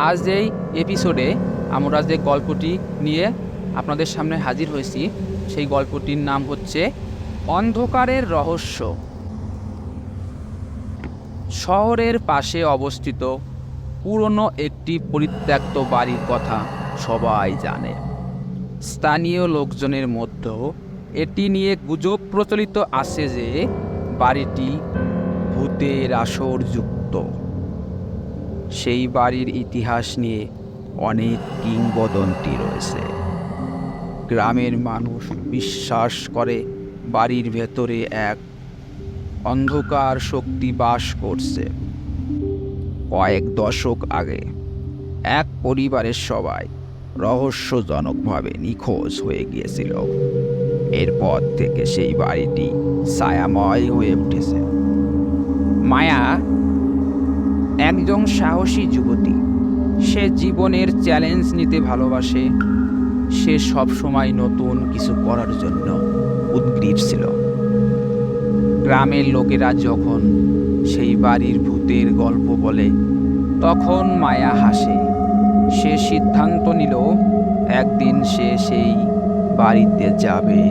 আজ এই এপিসোডে আমরা যে গল্পটি নিয়ে আপনাদের সামনে হাজির হয়েছি সেই গল্পটির নাম হচ্ছে অন্ধকারের রহস্য। শহরের পাশে অবস্থিত পুরনো একটি পরিত্যক্ত বাড়ির কথা সবাই জানে। স্থানীয় লোকজনের মধ্যেও এটি নিয়ে গুজব প্রচলিত আছে যে বাড়িটি ভূতের আসরযুক্ত। সেই বাড়ির ইতিহাস নিয়ে অনেক কিংবদন্তি রয়েছে। গ্রামের মানুষ বিশ্বাস করে বাড়ির ভেতরে এক অন্ধকার শক্তি বাস করছে। কয়েক দশক আগে এক পরিবারের সবাই রহস্যজনকভাবে নিখোঁজ হয়ে গিয়েছিল। এরপর থেকে সেই বাড়িটি ছায়াময় হয়ে উঠেছে। মায়া একজন সাহসী যুবতী। সে জীবনের চ্যালেঞ্জ নিতে ভালোবাসে। সে সবসময় নতুন কিছু করার জন্য উদগ্রীব ছিল। গ্রামের লোকেরা যখন সেই বাড়ির ভূতের গল্প বলে তখন মায়া হাসে। সে সিদ্ধান্ত নিল একদিন সে সেই বাড়িতে যাবে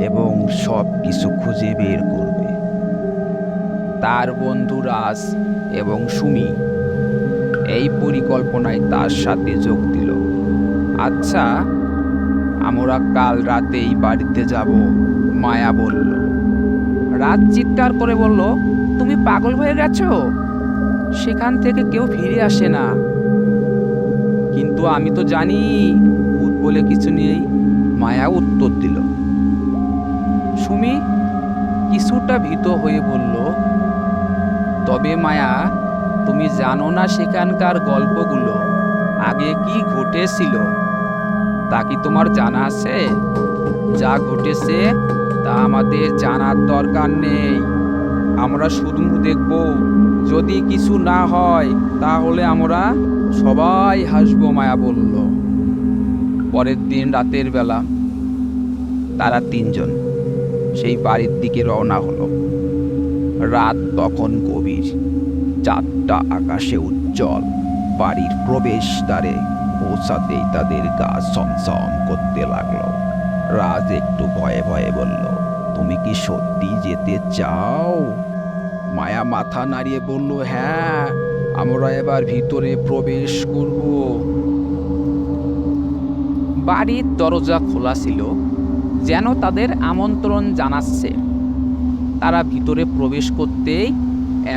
এবং সব কিছু খুঁজে বের করবে। তার বন্ধু রাজ এবং সুমি এই পরিকল্পনায় তার সাথে যোগ দিল। আচ্ছা, আমরা কাল রাতেই বাড়িতে যাব, মায়া বলল। রাত চিৎকার করে বলল, তুমি পাগল হয়ে গেছো? সেখান থেকে কেউ ফিরে আসে না। কিন্তু আমি তো জানি ভূত বলে কিছু নেই, মায়া উত্তর দিল। সুমি কিছুটা ভীত হয়ে বলল, তবে মায়া, তুমি জানো না সেখানকার গল্পগুলো আগে কি ঘটেছিল? তা কি তোমার জানা আছে? যা ঘটেছে তা আমাদের জানার দরকার নেই। আমরা শুধু দেখব। যদি কিছু না হয় তাহলে আমরা সবাই হাসবো, মায়া বলল। পরের দিন রাতের বেলা তারা তিনজন সেই বাড়ির দিকে রওনা হলো। রাত তখন গভীর, চাঁদটা আকাশে উজ্জ্বল। বাড়ির প্রবেশদ্বারে পৌঁছাতেই তাদের গা ছমছম করতে লাগলো। রাজ একটু ভয়ে ভয়ে বলল, তুমি কি সত্যি যেতে চাও? মায়া মাথা নাড়িয়ে বলল, হ্যাঁ, আমরা এবার ভিতরে প্রবেশ করব। বাড়ির দরজা খোলা ছিল, যেন তাদের আমন্ত্রণ জানাচ্ছে। তারা ভিতরে প্রবেশ করতেই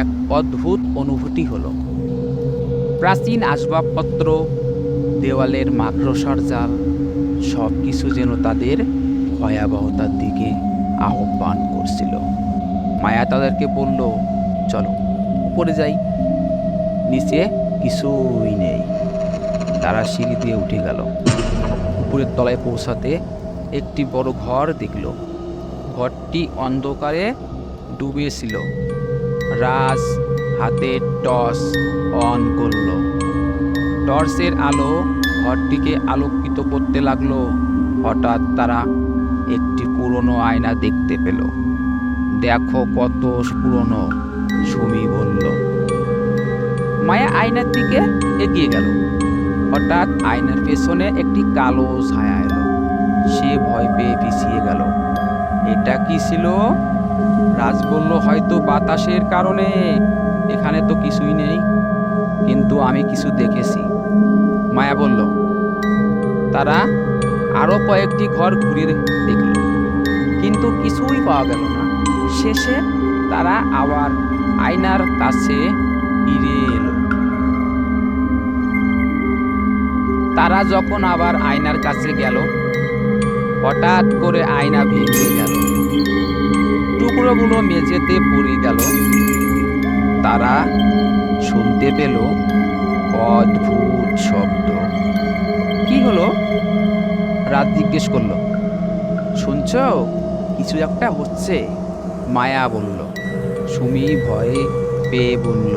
এক অদ্ভুত অনুভূতি হলো। প্রাচীন আসবাবপত্র, দেওয়ালের মাকড়সার জাল, সব কিছু যেন তাদের ভয়াবহতার দিকে আহ্বান করছিল। মায়া তাদেরকে বলল, চলো উপরে যাই, নিচে কিছুই নেই। তারা সিঁড়ি দিয়ে উঠে গেল। উপরের তলায় পৌঁছাতে একটি বড় ঘর দেখল। ঘরটি অন্ধকারে ডুবেছিল। রাজ হাতে টর্চ অন করল। টর্চের আলো ঘরটিকে আলোকিত করতে লাগলো। হঠাৎ তারা একটি পুরনো আয়না দেখতে পেল। দেখো কত পুরনো, সুমি বলল। মায়া আয়নার দিকে এগিয়ে গেল। হঠাৎ আয়নার পেছনে একটি কালো ছায়া এলো। সে ভয় পেয়ে পিছিয়ে গেল। এটা কি ছিল? রাজ বলল, হয়তো বাতাসের কারণে। এখানে তো কিছুই নেই, কিন্তু আমি কিছু দেখেছি, মায়া বলল। তারা আরো কয়েকটি ঘর ঘুরে দেখল, কিন্তু কিছুই পাওয়া গেল না। শেষে তারা আবার আয়নার কাছে ফিরে এলো। তারা যখন আবার আয়নার কাছে গেল, হঠাৎ করে আয়না ভেঙে গেল। টুকরোগুলো মেঝেতে পড়ে গেল। তারা শুনতে পেল অদ্ভুত শব্দ। কি হলো? রাত জিজ্ঞেস করলো। শুনছ? কিছু একটা হচ্ছে, মায়া বলল। সুমি ভয়ে পেয়ে বলল,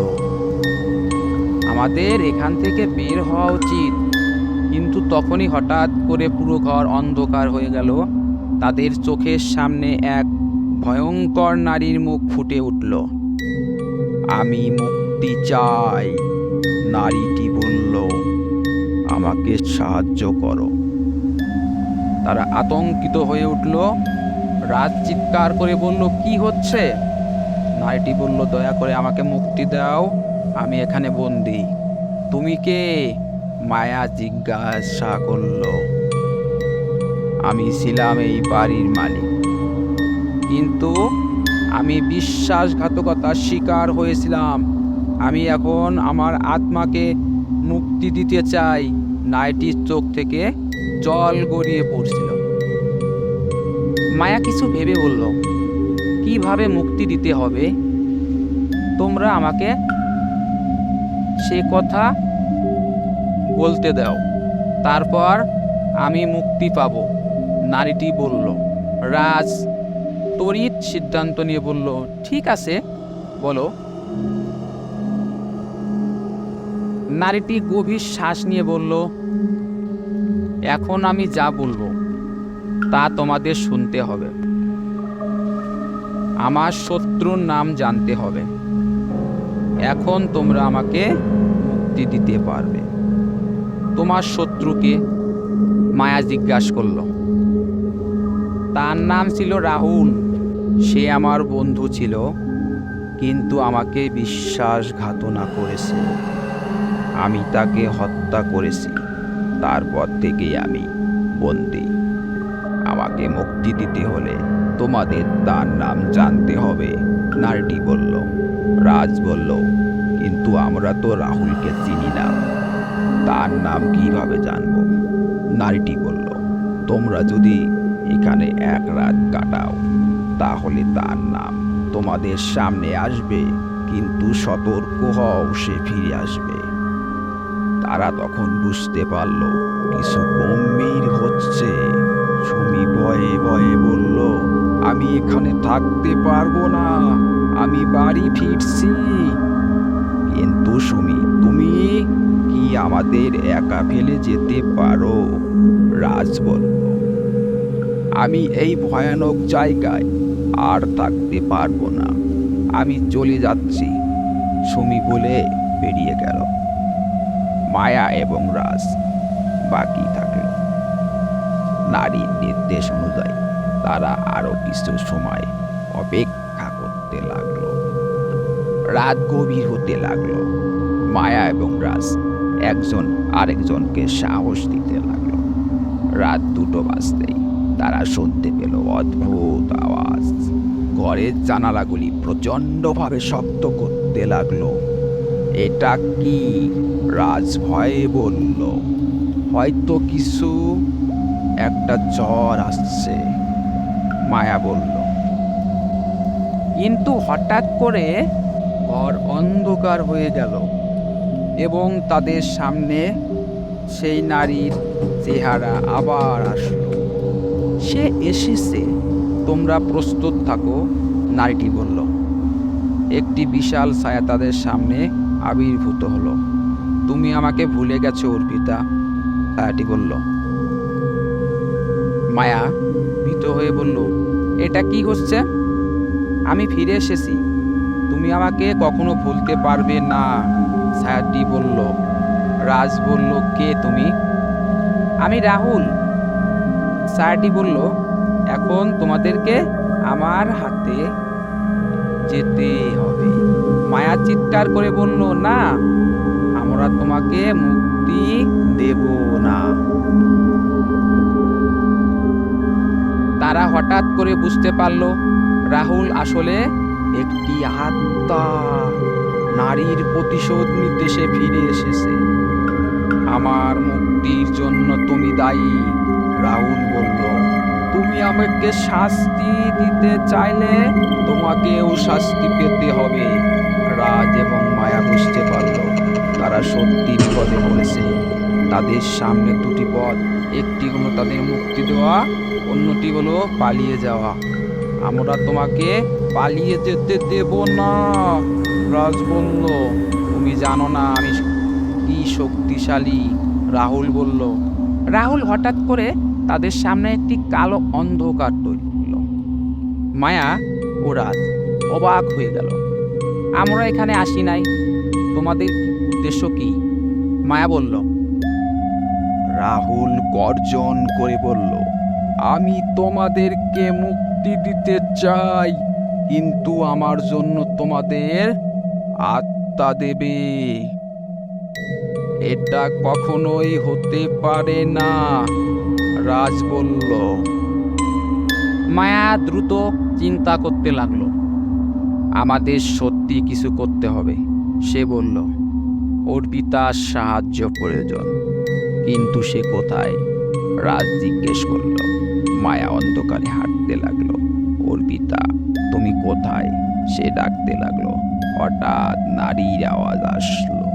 আমাদের এখান থেকে বের হওয়া উচিত। কিন্তু তখনই হঠাৎ করে পুরো ঘর অন্ধকার হয়ে গেল। তাদের চোখের সামনে এক ভয়ঙ্কর নারীর মুখ ফুটে উঠল। আমি মুক্তি চাই, নারীটি বলল। আমাকে সাহায্য করো। তারা আতঙ্কিত হয়ে উঠল। রাজ চিৎকার করে বলল, কি হচ্ছে? নারীটি বলল, দয়া করে আমাকে মুক্তি দাও, আমি এখানে বন্দি। তুমি কে? মায়া জিজ্ঞাসা করল। আমি ছিলাম এই বাড়ির মালিক, কিন্তু আমি বিশ্বাসঘাতকতার শিকার হয়েছিলাম। আমি এখন আমার আত্মাকে মুক্তি দিতে চাই। নারীটির চোখ থেকে জল গড়িয়ে পড়ছিল। মায়া কিছু ভেবে বলল, কিভাবে মুক্তি দিতে হবে? তোমরা আমাকে সে কথা বলতে দাও, তারপর আমি মুক্তি পাব। নারীটি বলল। রাজ তড়িৎ সিদ্ধান্ত নিয়ে বলল, ঠিক আছে, বলো। নারীটি গভীর শ্বাস নিয়ে বলল, এখন আমি যা বলবো তা তোমাদের শুনতে হবে। আমার শত্রুর নাম জানতে হবে। এখন তোমরা আমাকে মুক্তি দিতে পারবে। তোমার শত্রুকে? মায়া জিজ্ঞাসা করল। তার নাম ছিল রাহুল। সে আমার বন্ধু ছিল, কিন্তু আমাকে বিশ্বাসঘাতনা করেছে। আমি তাকে হত্যা করেছি। তারপর থেকেই আমি বন্দী। আমাকে মুক্তি দিতে হলে তোমাদের তার নাম জানতে হবে। নারীটি বলল। রাজ বলল, কিন্তু আমরা তো রাহুলকে চিনি না, তার নাম কিভাবে জানবো? নারীটি বলল, তোমরা যদি এখানে এক রাত কাটাও তাহলে তার নাম তোমাদের সামনে আসবে, কিন্তু সতর্ক হও, সে ফিরে আসবে। তারা তখন বুঝতে পারল কিছু গম্ভীর হচ্ছে। সুমি ভয়ে ভয়ে বলল, আমি এখানে থাকতে পারবো না, আমি বাড়ি ফিরছি। কিন্তু সুমি, তুমি কি আমাদের একা ফেলে যেতে পারো? রাজ বলল, আমি এই ভয়ানক জায়গায় আর থাকতে পারবো না, আমি চলে যাচ্ছি। সুমি বলে বেরিয়ে গেল। মায়া এবং রাজ বাকি থাকল। নারীর নির্দেশ অনুযায়ী তারা আরো কিছু সময় অপেক্ষা করতে লাগলো। রাত গভীর হতে লাগলো। মায়া এবং রাজ একজন আরেকজনকে সাহস দিতে লাগলো। রাত 2টো বাজতেই তারা শুনতে পেল অদ্ভুত আওয়াজ। ঘরের জানালাগুলি প্রচণ্ডভাবে শব্দ করতে লাগলো। এটা কি? রাজ ভয়ে বলল, হয়তো কিছু একটা জ্বর আসছে। মায়া বলল। কিন্তু হঠাৎ করে ঘর অন্ধকার হয়ে গেল এবং তাদের সামনে সেই নারীর চেহারা আবার আসলো। সে এসেছে, তোমরা প্রস্তুত থাকো, নারীটি বলল। একটি বিশাল ছায়া তাদের সামনে আবির্ভূত হলো। তুমি আমাকে ভুলে গেছো অর্পিতা, ছায়াটি বলল। মায়া ভীত হয়ে বলল, এটা কি হচ্ছে? আমি ফিরে এসেছি, তুমি আমাকে কখনো ভুলতে পারবে না, ছায়াটি বলল। রাজ বলল, কে তুমি? আমি রাহুল, ছায়াটি বলল। এখন তোমাদেরকে আমার হাতে যেতে হবে। মায়া চিৎকার করে বলল, না, আমরা তোমাকে মুক্তি দেব না। তারা হঠাৎ করে বুঝতে পারল রাহুল আসলে একটি আত্মা। নারীর প্রতিশোধ নিতে সে ফিরে এসেছে। আমার মুক্তির জন্য তুমি দায়ী, রাহুল বলল। তুমি আমাকে শাস্তি দিতে চাইলে তোমাকেও শাস্তি পেতে হবে। রাজ এবং মায়া বুঝতে পারল তারা সত্যি বিপদে পড়েছে। তাদের সামনে 2টি পথ, একটি হলো তাদের মুক্তি দেওয়া, অন্যটি হলো পালিয়ে যাওয়া। আমরা তোমাকে পালিয়ে যেতে দেব না, রাজ বলল। তুমি জানো না আমি কি শক্তিশালী, রাহুল বলল। রাহুল হঠাৎ করে তাদের সামনে একটি কালো অন্ধকার তৈরি হলো। মায়া ও রাজ অবাক হয়ে গেল। আমরা এখানে আসি নাই, তোমাদের উদ্দেশ্য কি? মায়া বলল, রাহুল গর্জন করে বলল, আমি তোমাদেরকে মুক্তি দিতে চাই, কিন্তু আমার জন্য তোমাদের আত্মা দেবে। এটা কখনোই হতে পারে না, রাজ বলল। মায়া দ্রুত চিন্তা করতে লাগলো। আমাদের সত্যি কিছু করতে হবে, সে বলল। অর্পিতার সাহায্য প্রয়োজন, কিন্তু সে কোথায়? রাজ জিজ্ঞেস করল। মায়া অন্ধকারে হাঁটতে লাগলো। অর্পিতা, তুমি কোথায়? সে ডাকতে লাগলো। হঠাৎ নারীর আওয়াজ আসলো।